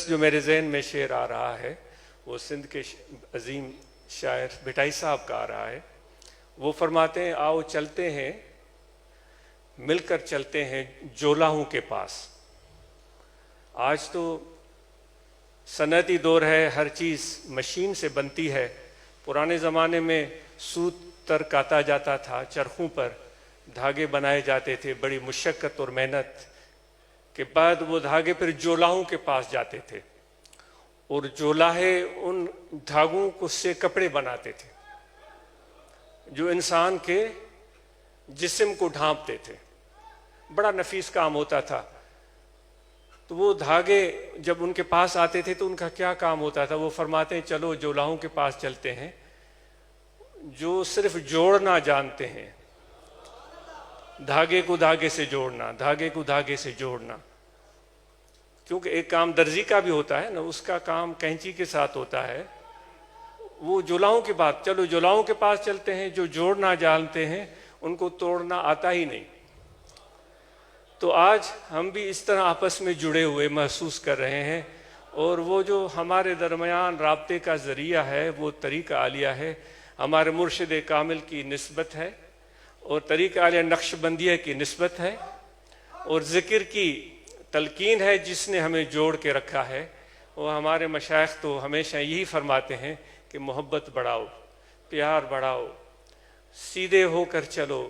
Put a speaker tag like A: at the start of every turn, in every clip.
A: جو میرے ذہن میں شعر آ رہا ہے وہ سندھ کے عظیم شاعر بھٹائی صاحب کا آ رہا ہے. وہ فرماتے ہیں آؤ چلتے ہیں مل کر چلتے ہیں جولاہوں کے پاس. آج تو صنعتی دور ہے، ہر چیز مشین سے بنتی ہے. پرانے زمانے میں سوت تر کاتا جاتا تھا، چرخوں پر دھاگے بنائے جاتے تھے، بڑی مشقت اور محنت کے بعد وہ دھاگے پھر جولاہوں کے پاس جاتے تھے اور جولاہے ان دھاگوں کو سے کپڑے بناتے تھے جو انسان کے جسم کو ڈھانپتے تھے. بڑا نفیس کام ہوتا تھا. تو وہ دھاگے جب ان کے پاس آتے تھے تو ان کا کیا کام ہوتا تھا؟ وہ فرماتے ہیں چلو جولاہوں کے پاس چلتے ہیں جو صرف جوڑنا جانتے ہیں، دھاگے کو دھاگے سے جوڑنا، دھاگے کو دھاگے سے جوڑنا. کیونکہ ایک کام درزی کا بھی ہوتا ہے نا، اس کا کام کینچی کے ساتھ ہوتا ہے. وہ جولاہوں کے بعد چلو جولاہوں کے پاس چلتے ہیں جو جوڑنا جانتے ہیں، ان کو توڑنا آتا ہی نہیں. تو آج ہم بھی اس طرح آپس میں جڑے ہوئے محسوس کر رہے ہیں، اور وہ جو ہمارے درمیان رابطے کا ذریعہ ہے وہ طریقہ عالیہ ہے، ہمارے مرشد کامل کی نسبت ہے، اور طریقہ عالیہ نقش بندیہ کی نسبت ہے، اور ذکر کی تلقین ہے جس نے ہمیں جوڑ کے رکھا ہے. وہ ہمارے مشائخ تو ہمیشہ یہی فرماتے ہیں کہ محبت بڑھاؤ، پیار بڑھاؤ، سیدھے ہو کر چلو،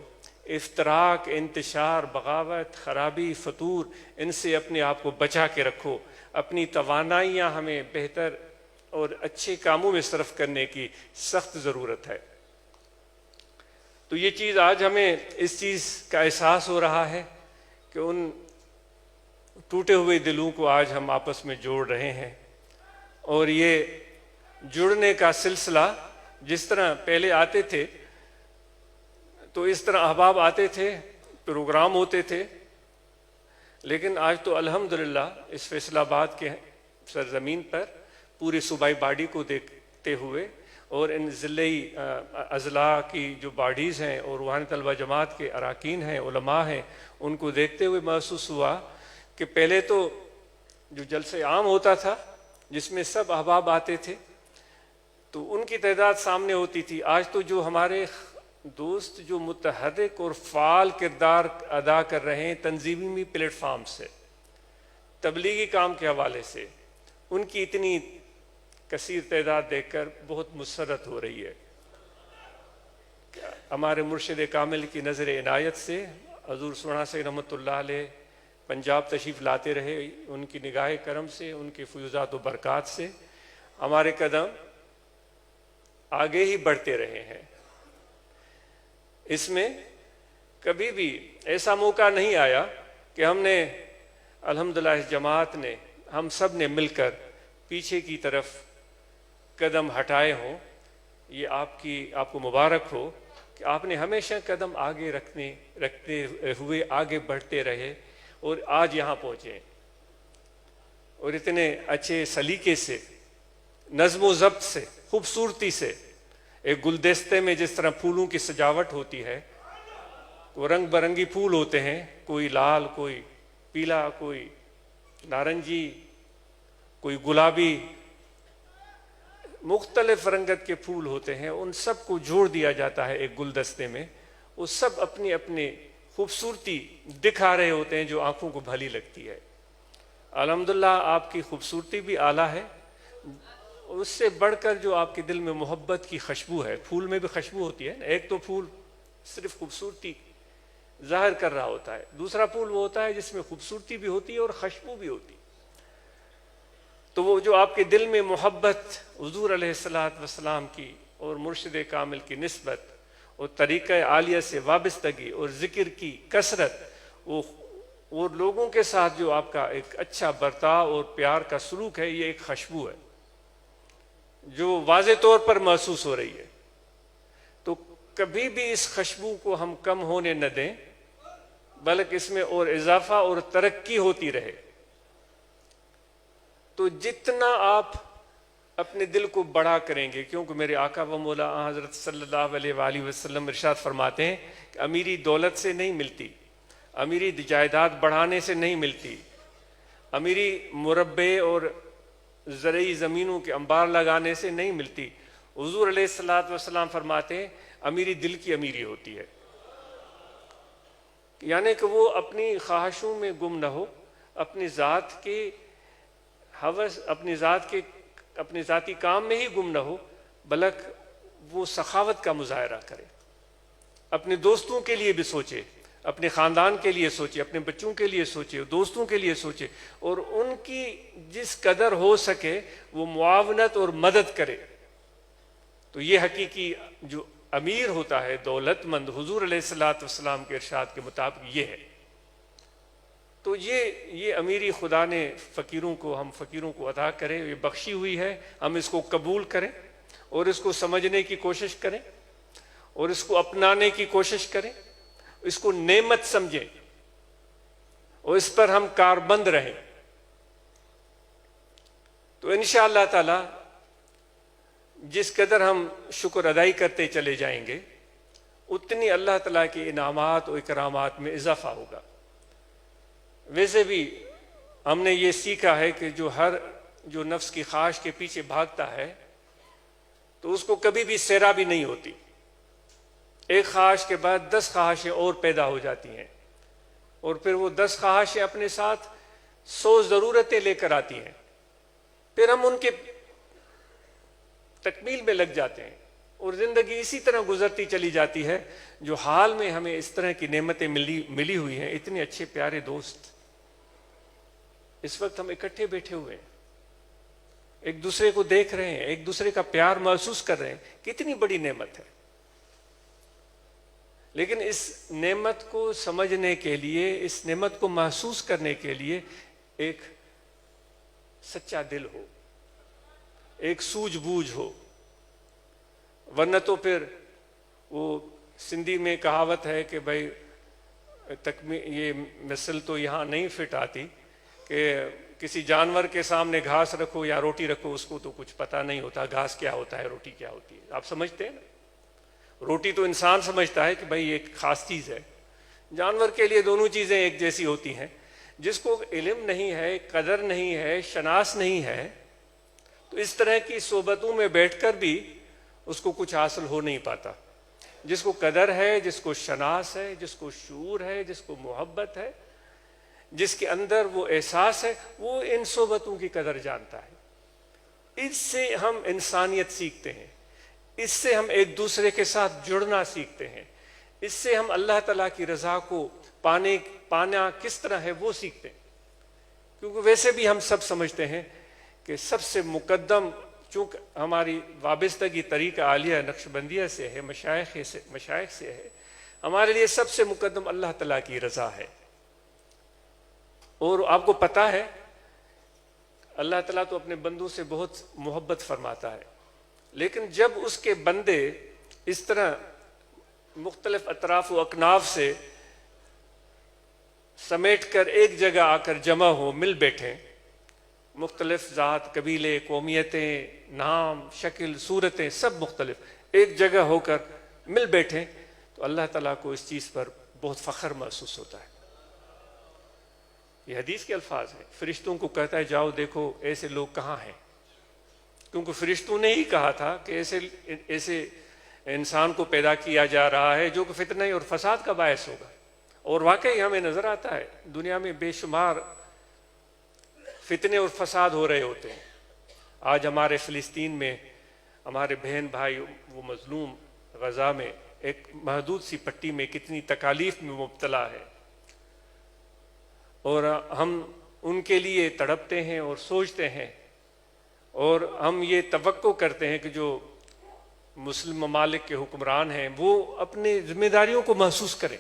A: افتراق، انتشار، بغاوت، خرابی، فتور، ان سے اپنے آپ کو بچا کے رکھو. اپنی توانائیاں ہمیں بہتر اور اچھے کاموں میں صرف کرنے کی سخت ضرورت ہے. تو یہ چیز آج ہمیں اس چیز کا احساس ہو رہا ہے کہ ان ٹوٹے ہوئے دلوں کو آج ہم آپس میں جوڑ رہے ہیں. اور یہ جڑنے کا سلسلہ جس طرح پہلے آتے تھے تو اس طرح احباب آتے تھے، پروگرام ہوتے تھے، لیکن آج تو الحمدللہ اس فیصل آباد کے سرزمین پر پوری صوبائی باڈی کو دیکھتے ہوئے اور ان ضلعی اضلاع کی جو باڈیز ہیں اور روحانی طلبہ جماعت کے اراکین ہیں، علماء ہیں، ان کو دیکھتے ہوئے محسوس ہوا کہ پہلے تو جو جلسے عام ہوتا تھا جس میں سب احباب آتے تھے تو ان کی تعداد سامنے ہوتی تھی. آج تو جو ہمارے دوست جو متحرک اور فعال کردار ادا کر رہے ہیں تنظیمی پلیٹ فارم سے، تبلیغی کام کے حوالے سے، ان کی اتنی کثیر تعداد دیکھ کر بہت مسرت ہو رہی ہے. ہمارے مرشد کامل کی نظر عنایت سے حضور سونا سے رحمۃ اللہ علیہ پنجاب تشریف لاتے رہے، ان کی نگاہ کرم سے، ان کے فیوزات و برکات سے ہمارے قدم آگے ہی بڑھتے رہے ہیں. اس میں کبھی بھی ایسا موقع نہیں آیا کہ ہم نے الحمدللہ اس جماعت نے، ہم سب نے مل کر پیچھے کی طرف قدم ہٹائے ہوں. یہ آپ کو مبارک ہو کہ آپ نے ہمیشہ قدم آگے رکھتے ہوئے آگے بڑھتے رہے اور آج یہاں پہنچے، اور اتنے اچھے سلیقے سے، نظم و ضبط سے، خوبصورتی سے. ایک گلدستے میں جس طرح پھولوں کی سجاوٹ ہوتی ہے، وہ رنگ برنگی پھول ہوتے ہیں، کوئی لال، کوئی پیلا، کوئی نارنجی، کوئی گلابی، مختلف رنگت کے پھول ہوتے ہیں. ان سب کو جوڑ دیا جاتا ہے ایک گلدستے میں. وہ سب اپنی اپنی خوبصورتی دکھا رہے ہوتے ہیں جو آنکھوں کو بھلی لگتی ہے. الحمدللہ آپ کی خوبصورتی بھی اعلیٰ ہے، اس سے بڑھ کر جو آپ کے دل میں محبت کی خوشبو ہے. پھول میں بھی خوشبو ہوتی ہے، ایک تو پھول صرف خوبصورتی ظاہر کر رہا ہوتا ہے، دوسرا پھول وہ ہوتا ہے جس میں خوبصورتی بھی ہوتی ہے اور خوشبو بھی ہوتی ہے. تو وہ جو آپ کے دل میں محبت حضور علیہ السلام کی اور مرشد کامل کی نسبت اور طریقہ عالیہ سے وابستگی اور ذکر کی کثرت، وہ لوگوں کے ساتھ جو آپ کا ایک اچھا برتاؤ اور پیار کا سلوک ہے، یہ ایک خوشبو ہے جو واضح طور پر محسوس ہو رہی ہے. تو کبھی بھی اس خوشبو کو ہم کم ہونے نہ دیں، بلکہ اس میں اور اضافہ اور ترقی ہوتی رہے. تو جتنا آپ اپنے دل کو بڑا کریں گے، کیونکہ میرے آقا و مولا حضرت صلی اللہ علیہ وآلہ وسلم ارشاد فرماتے ہیں کہ امیری دولت سے نہیں ملتی، امیری جائیداد بڑھانے سے نہیں ملتی، امیری مربے اور زرعی زمینوں کے انبار لگانے سے نہیں ملتی۔ حضور علیہ الصلوۃ والسلام فرماتے ہیں امیری دل کی امیری ہوتی ہے، یعنی کہ وہ اپنی خواہشوں میں گم نہ ہو، اپنی ذات کے ہوس، اپنے ذاتی کام میں ہی گم نہ ہو، بلکہ وہ سخاوت کا مظاہرہ کرے، اپنے دوستوں کے لیے بھی سوچے، اپنے خاندان کے لیے سوچے، اپنے بچوں کے لیے سوچے، دوستوں کے لیے سوچے، اور ان کی جس قدر ہو سکے وہ معاونت اور مدد کرے۔ تو یہ حقیقی جو امیر ہوتا ہے، دولت مند، حضور علیہ الصلوۃ والسلام کے ارشاد کے مطابق یہ ہے۔ تو یہ امیری خدا نے ہم فقیروں کو عطا کرے، یہ بخشی ہوئی ہے، ہم اس کو قبول کریں اور اس کو سمجھنے کی کوشش کریں اور اس کو اپنانے کی کوشش کریں، اس کو نعمت سمجھیں اور اس پر ہم کاربند رہیں۔ تو انشاءاللہ تعالی جس قدر ہم شکر ادائی کرتے چلے جائیں گے اتنی اللہ تعالیٰ کے انعامات و اکرامات میں اضافہ ہوگا۔ ویسے بھی ہم نے یہ سیکھا ہے کہ جو نفس کی خواہش کے پیچھے بھاگتا ہے تو اس کو کبھی بھی سیرابی نہیں ہوتی، ایک خواہش کے بعد 10 خواہشیں اور پیدا ہو جاتی ہیں، اور پھر وہ 10 خواہشیں اپنے ساتھ 100 ضرورتیں لے کر آتی ہیں، پھر ہم ان کے تکمیل میں لگ جاتے ہیں اور زندگی اسی طرح گزرتی چلی جاتی ہے۔ جو حال میں ہمیں اس طرح کی نعمتیں ملی ہوئی ہیں، اتنے اچھے پیارے دوست، اس وقت ہم اکٹھے بیٹھے ہوئے ہیں، ایک دوسرے کو دیکھ رہے ہیں، ایک دوسرے کا پیار محسوس کر رہے ہیں، کتنی بڑی نعمت ہے۔ لیکن اس نعمت کو سمجھنے کے لیے، اس نعمت کو محسوس کرنے کے لیے ایک سچا دل ہو، ایک سوجھ بوجھ ہو، ورنہ تو پھر وہ سندھی میں کہاوت ہے کہ بھائی یہ مثل تو یہاں نہیں فٹ آتی کہ کسی جانور کے سامنے گھاس رکھو یا روٹی رکھو، اس کو تو کچھ پتہ نہیں ہوتا گھاس کیا ہوتا ہے، روٹی کیا ہوتی ہے۔ آپ سمجھتے ہیں نا، روٹی تو انسان سمجھتا ہے کہ بھائی یہ ایک خاص چیز ہے، جانور کے لیے دونوں چیزیں ایک جیسی ہوتی ہیں۔ جس کو علم نہیں ہے، قدر نہیں ہے، شناس نہیں ہے، تو اس طرح کی صحبتوں میں بیٹھ کر بھی اس کو کچھ حاصل ہو نہیں پاتا۔ جس کو قدر ہے، جس کو شناس ہے، جس کو شعور ہے، جس کو محبت ہے، جس کے اندر وہ احساس ہے، وہ ان صحبتوں کی قدر جانتا ہے۔ اس سے ہم انسانیت سیکھتے ہیں، اس سے ہم ایک دوسرے کے ساتھ جڑنا سیکھتے ہیں، اس سے ہم اللہ تعالیٰ کی رضا کو پانا کس طرح ہے وہ سیکھتے ہیں۔ کیونکہ ویسے بھی ہم سب سمجھتے ہیں کہ سب سے مقدم، چونکہ ہماری وابستگی طریقہ عالیہ نقشبندیہ سے ہے، مشائخ سے ہے، ہمارے لیے سب سے مقدم اللہ تعالیٰ کی رضا ہے۔ اور آپ کو پتہ ہے اللہ تعالیٰ تو اپنے بندوں سے بہت محبت فرماتا ہے، لیکن جب اس کے بندے اس طرح مختلف اطراف و اکناف سے سمیٹ کر ایک جگہ آ کر جمع ہو، مل بیٹھیں، مختلف ذات، قبیلے، قومیتیں، نام، شکل، صورتیں سب مختلف ایک جگہ ہو کر مل بیٹھیں، تو اللہ تعالیٰ کو اس چیز پر بہت فخر محسوس ہوتا ہے۔ یہ حدیث کے الفاظ ہیں، فرشتوں کو کہتا ہے جاؤ دیکھو ایسے لوگ کہاں ہیں، کیونکہ فرشتوں نے ہی کہا تھا کہ ایسے انسان کو پیدا کیا جا رہا ہے جو کہ فتنہ اور فساد کا باعث ہوگا۔ اور واقعی ہمیں نظر آتا ہے دنیا میں بے شمار فتنے اور فساد ہو رہے ہوتے ہیں۔ آج ہمارے فلسطین میں ہمارے بہن بھائی وہ مظلوم غزہ میں ایک محدود سی پٹی میں کتنی تکالیف میں مبتلا ہے، اور ہم ان کے لیے تڑپتے ہیں اور سوچتے ہیں، اور ہم یہ توقع کرتے ہیں کہ جو مسلم ممالک کے حکمران ہیں وہ اپنی ذمہ داریوں کو محسوس کریں،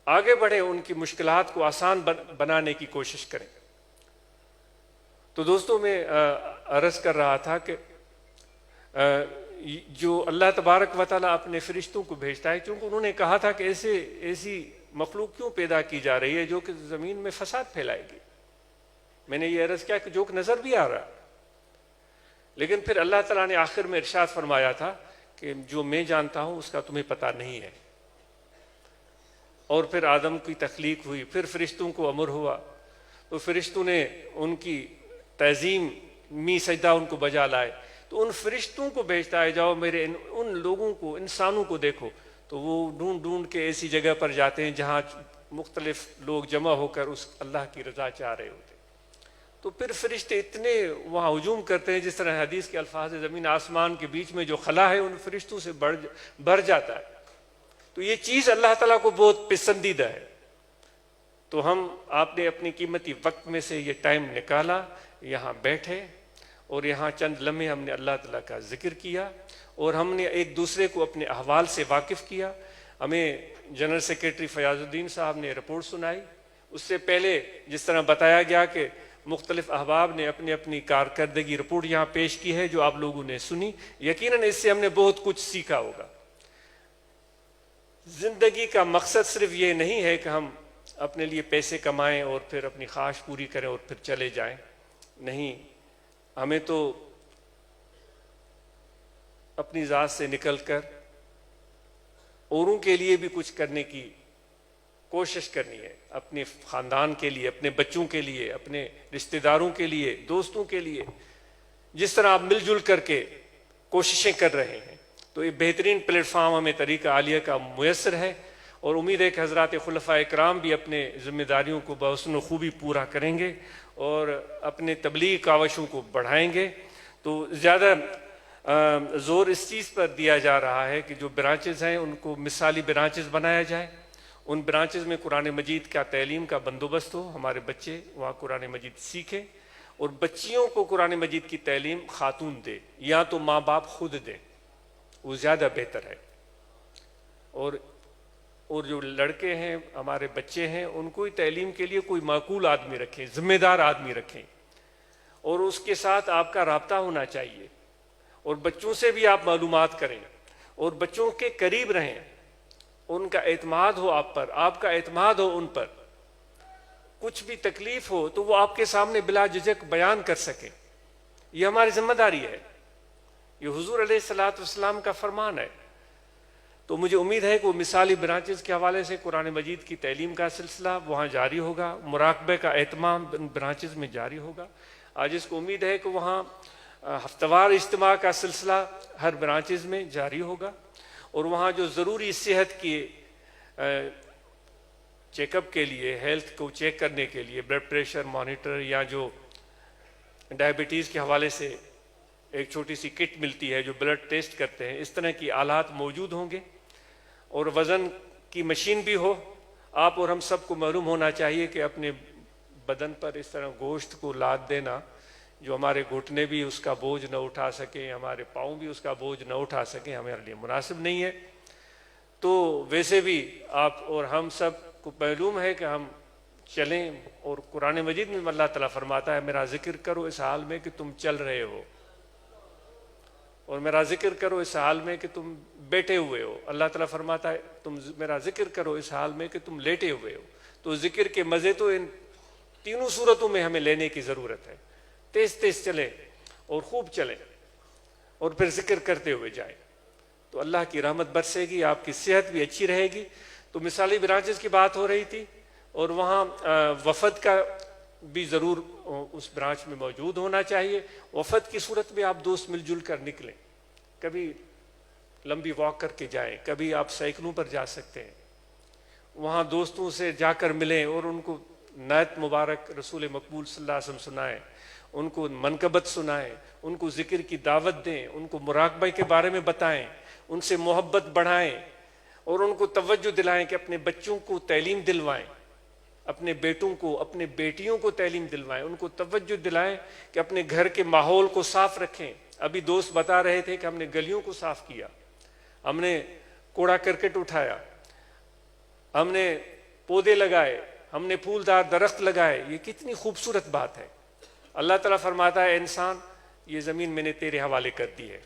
A: آگے بڑھیں، ان کی مشکلات کو آسان بنانے کی کوشش کریں۔ تو دوستوں میں عرض کر رہا تھا کہ جو اللہ تبارک و تعالیٰ اپنے فرشتوں کو بھیجتا ہے، کیونکہ انہوں نے کہا تھا کہ ایسی مخلوق کیوں پیدا کی جا رہی ہے جو کہ زمین میں فساد پھیلائے گی۔ میں نے یہ عرض کیا کہ جو کہ نظر بھی آ رہا ہے، لیکن پھر اللہ تعالیٰ نے آخر میں ارشاد فرمایا تھا کہ جو میں جانتا ہوں اس کا تمہیں پتہ نہیں ہے۔ اور پھر آدم کی تخلیق ہوئی، پھر فرشتوں کو امر ہوا، تو فرشتوں نے ان کی تعظیمی سجدہ ان کو بجا لائے، تو ان فرشتوں کو بھیجتا ہے، جاؤ میرے ان لوگوں کو، انسانوں کو دیکھو، تو وہ ڈھونڈ ڈھونڈ کے ایسی جگہ پر جاتے ہیں جہاں مختلف لوگ جمع ہو کر اس اللہ کی رضا چاہ رہے ہوتے ہیں۔ تو پھر فرشتے اتنے وہاں ہجوم کرتے ہیں، جس طرح حدیث کے الفاظ زمین آسمان کے بیچ میں جو خلا ہے ان فرشتوں سے بھر جاتا ہے۔ تو یہ چیز اللہ تعالیٰ کو بہت پسندیدہ ہے۔ تو آپ نے اپنی قیمتی وقت میں سے یہ ٹائم نکالا، یہاں بیٹھے اور یہاں چند لمحے ہم نے اللہ تعالیٰ کا ذکر کیا، اور ہم نے ایک دوسرے کو اپنے احوال سے واقف کیا۔ ہمیں جنرل سیکریٹری فیاض الدین صاحب نے رپورٹ سنائی، اس سے پہلے جس طرح بتایا گیا کہ مختلف احباب نے اپنی اپنی کارکردگی رپورٹ یہاں پیش کی ہے جو آپ لوگوں نے سنی۔ یقیناً اس سے ہم نے بہت کچھ سیکھا ہوگا۔ زندگی کا مقصد صرف یہ نہیں ہے کہ ہم اپنے لیے پیسے کمائیں اور پھر اپنی خواہش پوری کریں اور پھر چلے جائیں، نہیں، ہمیں تو اپنی ذات سے نکل کر اوروں کے لیے بھی کچھ کرنے کی کوشش کرنی ہے، اپنے خاندان کے لیے، اپنے بچوں کے لیے، اپنے رشتہ داروں کے لیے، دوستوں کے لیے، جس طرح آپ مل جل کر کے کوششیں کر رہے ہیں۔ تو یہ بہترین پلیٹ فارم ہمیں طریقہ عالیہ کا میسر ہے، اور امید ہے کہ حضرات خلفائے کرام بھی اپنے ذمہ داریوں کو بحسن و خوبی پورا کریں گے اور اپنے تبلیغ کاوشوں کو بڑھائیں گے۔ تو زیادہ زور اس چیز پر دیا جا رہا ہے کہ جو برانچز ہیں ان کو مثالی برانچز بنایا جائے، ان برانچز میں قرآن مجید کا تعلیم کا بندوبست ہو، ہمارے بچے وہاں قرآن مجید سیکھیں، اور بچیوں کو قرآن مجید کی تعلیم خاتون دے یا تو ماں باپ خود دیں، وہ زیادہ بہتر ہے۔ اور جو لڑکے ہیں، ہمارے بچے ہیں، ان کو تعلیم کے لیے کوئی معقول آدمی رکھیں، ذمہ دار آدمی رکھیں، اور اس کے ساتھ آپ کا رابطہ ہونا چاہیے، اور بچوں سے بھی آپ معلومات کریں اور بچوں کے قریب رہیں، ان کا اعتماد ہو آپ پر، آپ کا اعتماد ہو ان پر، کچھ بھی تکلیف ہو تو وہ آپ کے سامنے بلا جھجک بیان کر سکیں۔ یہ ہماری ذمہ داری ہے، یہ حضور علیہ الصلوۃ والسلام کا فرمان ہے۔ تو مجھے امید ہے کہ وہ مثالی برانچز کے حوالے سے قرآن مجید کی تعلیم کا سلسلہ وہاں جاری ہوگا، مراقبے کا اہتمام برانچز میں جاری ہوگا۔ آج اس کو امید ہے کہ وہاں ہفتہ وار اجتماع کا سلسلہ ہر برانچز میں جاری ہوگا، اور وہاں جو ضروری صحت کی چیک اپ کے لیے، ہیلتھ کو چیک کرنے کے لیے، بلڈ پریشر مانیٹر یا جو ڈائبٹیز کے حوالے سے ایک چھوٹی سی کٹ ملتی ہے جو بلڈ ٹیسٹ کرتے ہیں، اس طرح کی آلات موجود ہوں گے، اور وزن کی مشین بھی ہو۔ آپ اور ہم سب کو معلوم ہونا چاہیے کہ اپنے بدن پر اس طرح گوشت کو لاد دینا، جو ہمارے گھٹنے بھی اس کا بوجھ نہ اٹھا سکیں، ہمارے پاؤں بھی اس کا بوجھ نہ اٹھا سکیں، ہمارے لیے مناسب نہیں ہے۔ تو ویسے بھی آپ اور ہم سب کو معلوم ہے کہ ہم چلیں، اور قرآن مجید میں اللہ تعالیٰ فرماتا ہے میرا ذکر کرو اس حال میں کہ تم چل رہے ہو، اور میرا ذکر کرو اس حال میں کہ تم بیٹھے ہوئے ہو۔ اللہ تعالیٰ فرماتا ہے تم میرا ذکر کرو اس حال میں کہ تم لیٹے ہوئے ہو۔ تو ذکر کے مزے تو ان تینوں صورتوں میں ہمیں لینے کی ضرورت ہے۔ تیز تیز چلیں اور خوب چلیں، اور پھر ذکر کرتے ہوئے جائیں، تو اللہ کی رحمت برسے گی، آپ کی صحت بھی اچھی رہے گی۔ تو مثالی برانچز کی بات ہو رہی تھی، اور وہاں وفد کا بھی ضرور اس برانچ میں موجود ہونا چاہیے۔ وفد کی صورت میں آپ دوست مل جل کر نکلیں، کبھی لمبی واک کر کے جائیں، کبھی آپ سائیکلوں پر جا سکتے ہیں، وہاں دوستوں سے جا کر ملیں اور ان کو نعت مبارک رسول مقبول صلی اللہ علیہ وسلم سنائیں، ان کو منقبت سنائیں، ان کو ذکر کی دعوت دیں، ان کو مراقبہ کے بارے میں بتائیں، ان سے محبت بڑھائیں، اور ان کو توجہ دلائیں کہ اپنے بچوں کو تعلیم دلوائیں، اپنے بیٹوں کو، اپنے بیٹیوں کو تعلیم دلوائیں، ان کو توجہ دلائیں کہ اپنے گھر کے ماحول کو صاف رکھیں۔ ابھی دوست بتا رہے تھے کہ ہم نے گلیوں کو صاف کیا، ہم نے کوڑا کرکٹ اٹھایا، ہم نے پودے لگائے، ہم نے پھولدار درخت لگائے۔ یہ کتنی خوبصورت بات ہے۔ اللہ تعالیٰ فرماتا ہے انسان یہ زمین میں نے تیرے حوالے کر دی ہے۔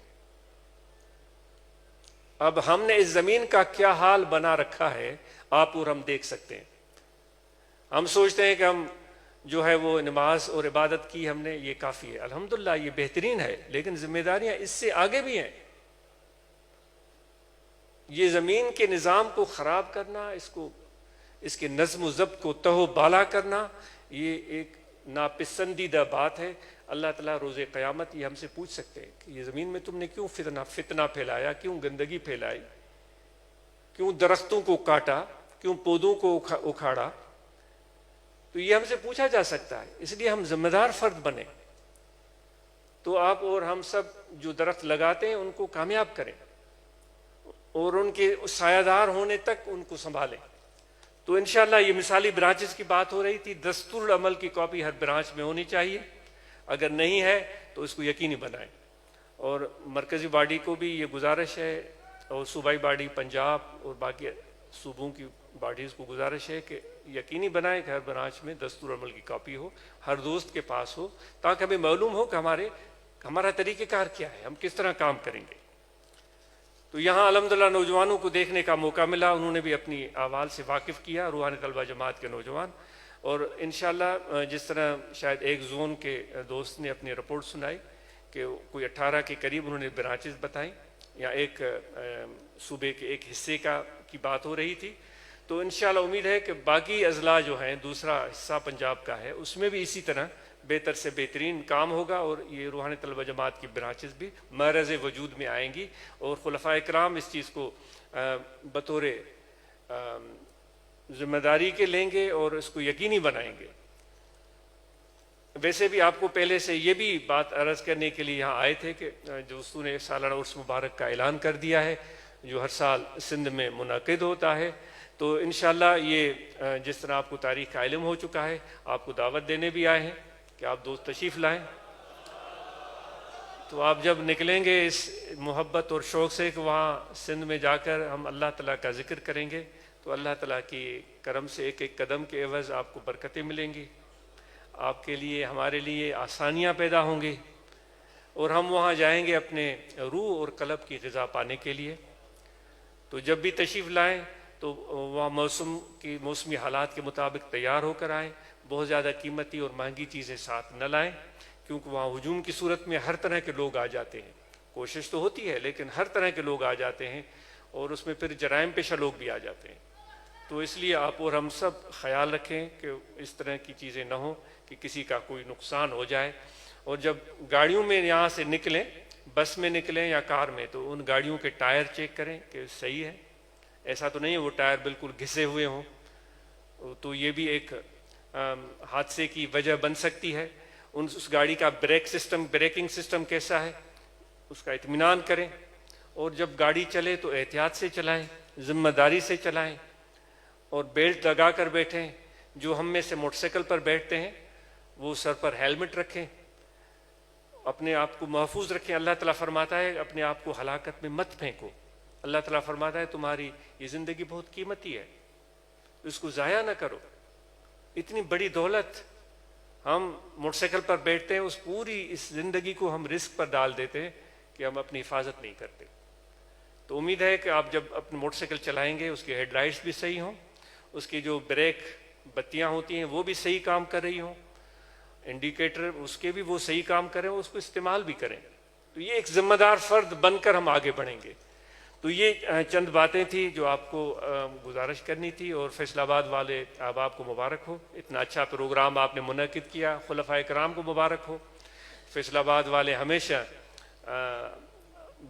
A: اب ہم نے اس زمین کا کیا حال بنا رکھا ہے آپ اور ہم دیکھ سکتے ہیں۔ ہم سوچتے ہیں کہ ہم جو ہے وہ نماز اور عبادت کی ہم نے، یہ کافی ہے، الحمدللہ یہ بہترین ہے، لیکن ذمہ داریاں اس سے آگے بھی ہیں۔ یہ زمین کے نظام کو خراب کرنا، اس کے نظم و ضبط کو تہو بالا کرنا، یہ ایک ناپسندیدہ بات ہے۔ اللہ تعالیٰ روز قیامت یہ ہم سے پوچھ سکتے ہیں کہ یہ زمین میں تم نے کیوں فتنہ پھیلایا، کیوں گندگی پھیلائی، کیوں درختوں کو کاٹا، کیوں پودوں کو اکھاڑا. تو یہ ہم سے پوچھا جا سکتا ہے. اس لیے ہم ذمہ دار فرد بنیں. تو آپ اور ہم سب جو درخت لگاتے ہیں ان کو کامیاب کریں اور ان کے سایہ دار ہونے تک ان کو سنبھالیں. تو انشاءاللہ یہ مثالی برانچز کی بات ہو رہی تھی. دستور العمل کی کاپی ہر برانچ میں ہونی چاہیے. اگر نہیں ہے تو اس کو یقینی بنائیں. اور مرکزی باڈی کو بھی یہ گزارش ہے اور صوبائی باڈی پنجاب اور باقی صوبوں کی باڈیز کو گزارش ہے کہ یقینی بنائیں کہ ہر برانچ میں دستور عمل کی کاپی ہو، ہر دوست کے پاس ہو، تاکہ ہمیں معلوم ہو کہ ہمارا طریقہ کار کیا ہے، ہم کس طرح کام کریں گے. تو یہاں الحمدللہ نوجوانوں کو دیکھنے کا موقع ملا. انہوں نے بھی اپنی اعمال سے واقف کیا، روحانی طلبہ جماعت کے نوجوان. اور انشاءاللہ جس طرح شاید ایک زون کے دوست نے اپنی رپورٹ سنائی کہ کوئی 18 کے قریب انہوں نے برانچز بتائیں، یا ایک صوبے کے ایک حصے کی بات ہو رہی تھی. تو انشاءاللہ امید ہے کہ باقی اضلاع جو ہیں، دوسرا حصہ پنجاب کا ہے، اس میں بھی اسی طرح بہتر سے بہترین کام ہوگا اور یہ روحانی طلبہ جماعت کی برانچز بھی معرض وجود میں آئیں گی اور خلفائے کرام اس چیز کو بطور ذمہ داری کے لیں گے اور اس کو یقینی بنائیں گے. ویسے بھی آپ کو پہلے سے یہ بھی بات عرض کرنے کے لیے یہاں آئے تھے کہ دوستوں نے سالانہ عرس مبارک کا اعلان کر دیا ہے جو ہر سال سندھ میں منعقد ہوتا ہے. تو انشاءاللہ یہ جس طرح آپ کو تاریخ کا علم ہو چکا ہے، آپ کو دعوت دینے بھی آئے ہیں کہ آپ دوست تشریف لائیں. تو آپ جب نکلیں گے اس محبت اور شوق سے کہ وہاں سندھ میں جا کر ہم اللہ تعالیٰ کا ذکر کریں گے، تو اللہ تعالیٰ کی کرم سے ایک ایک قدم کے عوض آپ کو برکتیں ملیں گی، آپ کے لیے ہمارے لیے آسانیاں پیدا ہوں گی، اور ہم وہاں جائیں گے اپنے روح اور قلب کی غذا پانے کے لیے. تو جب بھی تشریف لائیں تو وہاں موسمی حالات کے مطابق تیار ہو کر آئیں. بہت زیادہ قیمتی اور مہنگی چیزیں ساتھ نہ لائیں، کیونکہ وہاں ہجوم کی صورت میں ہر طرح کے لوگ آ جاتے ہیں. کوشش تو ہوتی ہے لیکن ہر طرح کے لوگ آ جاتے ہیں اور اس میں پھر جرائم پیشہ لوگ بھی آ جاتے ہیں. تو اس لیے آپ اور ہم سب خیال رکھیں کہ اس طرح کی چیزیں نہ ہوں کہ کسی کا کوئی نقصان ہو جائے. اور جب گاڑیوں میں یہاں سے نکلیں، بس میں نکلیں یا کار میں، تو ان گاڑیوں کے ٹائر چیک کریں کہ صحیح ہے. ایسا تو نہیں ہے وہ ٹائر بالکل گھسے ہوئے ہوں، تو یہ بھی ایک حادثے کی وجہ بن سکتی ہے. اس گاڑی کا بریکنگ سسٹم کیسا ہے اس کا اطمینان کریں. اور جب گاڑی چلے تو احتیاط سے چلائیں، ذمہ داری سے چلائیں اور بیلٹ لگا کر بیٹھیں. جو ہم میں سے موٹر سائیکل پر بیٹھتے ہیں وہ سر پر ہیلمٹ رکھیں، اپنے آپ کو محفوظ رکھیں. اللہ تعالیٰ فرماتا ہے اپنے آپ کو ہلاکت میں مت پھینکو. اللہ تعالیٰ فرماتا ہے تمہاری یہ زندگی بہت قیمتی ہے، اس کو ضائع نہ کرو. اتنی بڑی دولت، ہم موٹر سائیکل پر بیٹھتے ہیں، اس پوری اس زندگی کو ہم رسک پر ڈال دیتے ہیں کہ ہم اپنی حفاظت نہیں کرتے. تو امید ہے کہ آپ جب اپنی موٹر سائیکل چلائیں گے اس کے ہیڈ لائٹس بھی صحیح ہوں، اس کی جو بریک بتیاں ہوتی ہیں وہ بھی صحیح کام کر رہی ہوں، انڈیکیٹر اس کے بھی وہ صحیح کام کریں، اس کو استعمال بھی کریں. تو یہ ایک ذمہ دار فرد بن کر ہم آگے بڑھیں گے. تو یہ چند باتیں تھیں جو آپ کو گزارش کرنی تھی. اور فیصل آباد والے احباب کو مبارک ہو، اتنا اچھا پروگرام آپ نے منعقد کیا. خلفائے کرام کو مبارک ہو. فیصل آباد والے ہمیشہ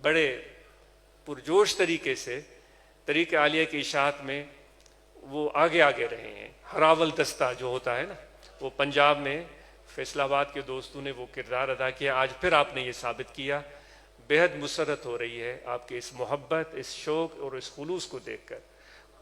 A: بڑے پرجوش طریقے سے طریقہ عالیہ کی اشاعت میں وہ آگے رہے ہیں. ہراول دستہ جو ہوتا ہے نا، وہ پنجاب میں فیصل آباد کے دوستوں نے وہ کردار ادا کیا. آج پھر آپ نے یہ ثابت کیا. بےحد مسرت ہو رہی ہے آپ کے اس محبت، اس شوق اور اس خلوص کو دیکھ کر.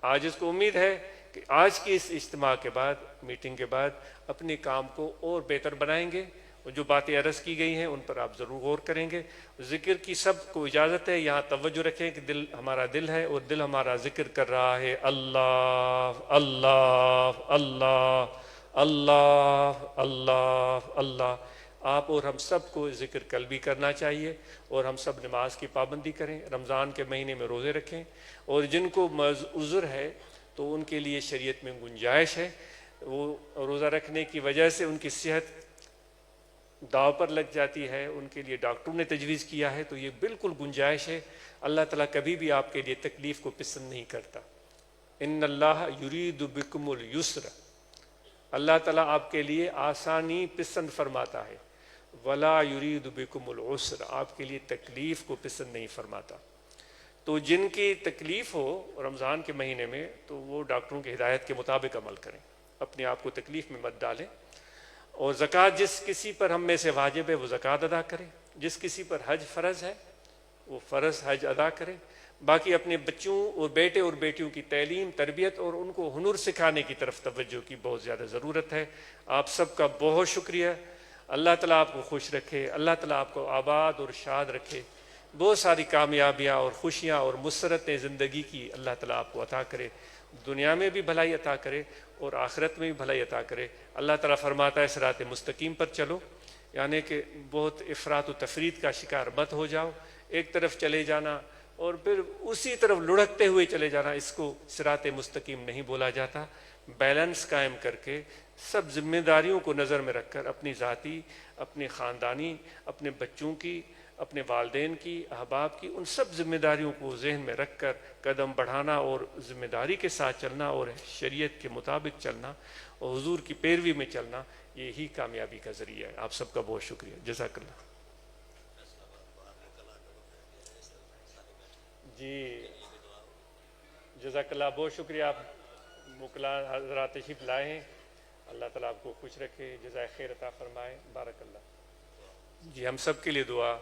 A: آج اس کو امید ہے کہ آج کی اس اجتماع کے بعد، میٹنگ کے بعد اپنے کام کو اور بہتر بنائیں گے. اور جو باتیں عرض کی گئی ہیں ان پر آپ ضرور غور کریں گے. ذکر کی سب کو اجازت ہے، یہاں توجہ رکھیں کہ دل ہمارا دل ہے اور دل ہمارا ذکر کر رہا ہے اللہ اللہ اللہ اللہ اللہ اللہ. آپ اور ہم سب کو ذکر قلبی کرنا چاہیے اور ہم سب نماز کی پابندی کریں. رمضان کے مہینے میں روزے رکھیں، اور جن کو عذر ہے تو ان کے لیے شریعت میں گنجائش ہے. وہ روزہ رکھنے کی وجہ سے ان کی صحت داؤ پر لگ جاتی ہے، ان کے لیے ڈاکٹروں نے تجویز کیا ہے، تو یہ بالکل گنجائش ہے. اللہ تعالیٰ کبھی بھی آپ کے لیے تکلیف کو پسند نہیں کرتا. ان اللہ یرید بکم الیسر، اللہ تعالیٰ آپ کے لیے آسانی پسند فرماتا ہے. ولا یرید بکم العسر، آپ کے لیے تکلیف کو پسند نہیں فرماتا۔ تو جن کی تکلیف ہو رمضان کے مہینے میں تو وہ ڈاکٹروں کی ہدایت کے مطابق عمل کریں، اپنے آپ کو تکلیف میں مت ڈالیں۔ اور زکوٰۃ جس کسی پر ہم میں سے واجب ہے وہ زکوٰۃ ادا کرے، جس کسی پر حج فرض ہے وہ فرض حج ادا کرے۔ باقی اپنے بچوں اور بیٹے اور بیٹیوں کی تعلیم تربیت اور ان کو ہنر سکھانے کی طرف توجہ کی بہت زیادہ ضرورت ہے۔ آپ سب کا بہت شکریہ، اللہ تعالیٰ آپ کو خوش رکھے، اللہ تعالیٰ آپ کو آباد اور شاد رکھے، بہت ساری کامیابیاں اور خوشیاں اور مسرتیں زندگی کی اللہ تعالیٰ آپ کو عطا کرے، دنیا میں بھی بھلائی عطا کرے اور آخرت میں بھی بھلائی عطا کرے۔ اللہ تعالیٰ فرماتا ہے صراط مستقیم پر چلو، یعنی کہ بہت افراط و تفرید کا شکار مت ہو جاؤ، ایک طرف چلے جانا اور پھر اسی طرف لڑکتے ہوئے چلے جانا، اس کو صراط مستقیم نہیں بولا جاتا۔ بیلنس قائم کر کے سب ذمہ داریوں کو نظر میں رکھ کر اپنی ذاتی، اپنے خاندانی، اپنے بچوں کی، اپنے والدین کی، احباب کی، ان سب ذمہ داریوں کو ذہن میں رکھ کر قدم بڑھانا اور ذمہ داری کے ساتھ چلنا اور شریعت کے مطابق چلنا اور حضور کی پیروی میں چلنا، یہی کامیابی کا ذریعہ ہے۔ آپ سب کا بہت شکریہ، جزاک اللہ۔ جی جزاک اللہ، بہت شکریہ، آپ مکلا حضرات تشریف لائے ہیں، اللہ تعالیٰ آپ کو خوش رکھے، جزائے خیر عطا فرمائے، بارک اللہ۔ جی ہم سب کے لیے دعا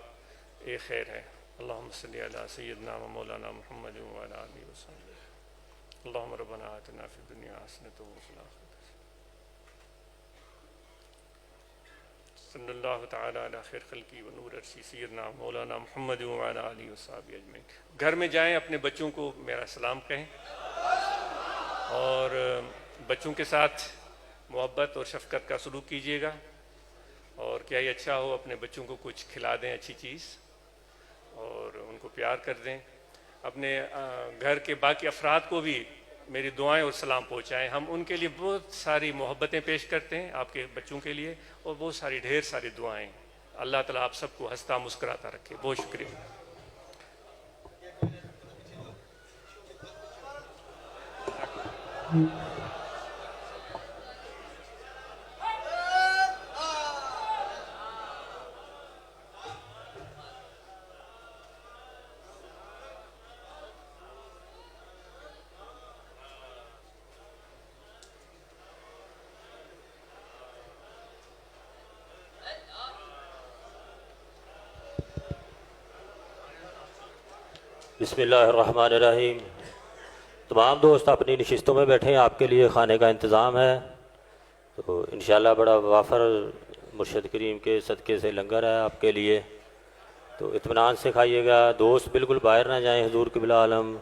A: ایک خیر ہے۔ اللہم صلی علی سیدنا و مولانا محمد وعلی آلہ وسلم۔ اللہم ربنا آتنا فی الدنیا حسنۃ وفی الآخرۃ صلی اللہ تعالی علی خیر خلقی و نور عرشی سیدنا مولانا محمد وعلی آلہ وصحبہ اجمعین۔ گھر میں جائیں، اپنے بچوں کو میرا سلام کہیں اور بچوں کے ساتھ محبت اور شفقت کا سلوک کیجیے گا، اور کیا ہی اچھا ہو اپنے بچوں کو کچھ کھلا دیں اچھی چیز اور ان کو پیار کر دیں۔ اپنے گھر کے باقی افراد کو بھی میری دعائیں اور سلام پہنچائیں۔ ہم ان کے لیے بہت ساری محبتیں پیش کرتے ہیں، آپ کے بچوں کے لیے، اور بہت ساری ڈھیر ساری دعائیں۔ اللہ تعالیٰ آپ سب کو ہنستا مسکراتا رکھے، بہت شکریہ۔
B: بسم اللہ الرحمن الرحیم۔ تمام دوست اپنی نشستوں میں بیٹھیں، آپ کے لیے کھانے کا انتظام ہے، تو انشاءاللہ بڑا وافر مرشد کریم کے صدقے سے لنگر ہے آپ کے لیے، تو اطمینان سے کھائیے گا۔ دوست بالکل باہر نہ جائیں حضور قبلہ عالم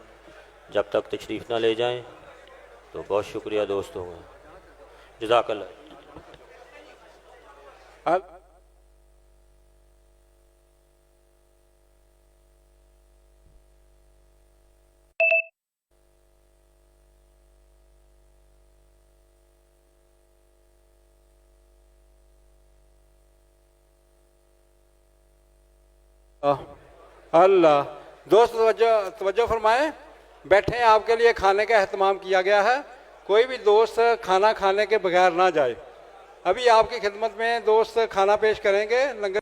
B: جب تک تشریف نہ لے جائیں۔ تو بہت شکریہ دوستوں کا، جزاک اللہ۔
C: اللہ دوست توجہ فرمائیں، بیٹھیں، آپ کے لیے کھانے کا اہتمام کیا گیا ہے، کوئی بھی دوست کھانا کھانے کے بغیر نہ جائے۔ ابھی آپ کی خدمت میں دوست کھانا پیش کریں گے، لنگر